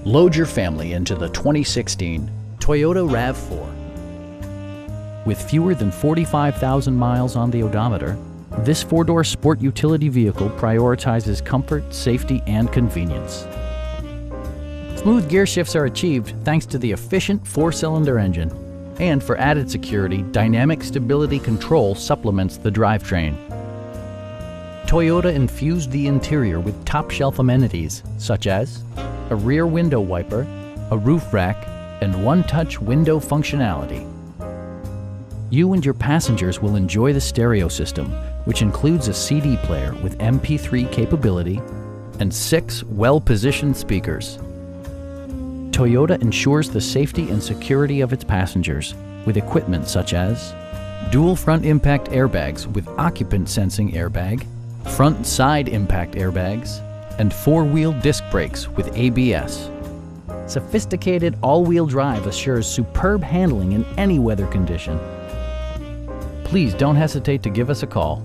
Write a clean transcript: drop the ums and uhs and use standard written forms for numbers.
Load your family into the 2016 Toyota RAV4. With fewer than 45,000 miles on the odometer, this four-door sport utility vehicle prioritizes comfort, safety, and convenience. Smooth gear shifts are achieved thanks to the efficient four-cylinder engine. And for added security, dynamic stability control supplements the drivetrain. Toyota infused the interior with top-shelf amenities such as a rear window wiper, a roof rack, and one-touch window functionality. You and your passengers will enjoy the stereo system, which includes a CD player with MP3 capability and 6 well-positioned speakers. Toyota ensures the safety and security of its passengers with equipment such as dual front impact airbags with occupant sensing airbag, front and side impact airbags, and four-wheel disc brakes with ABS. Sophisticated all-wheel drive assures superb handling in any weather condition. Please don't hesitate to give us a call.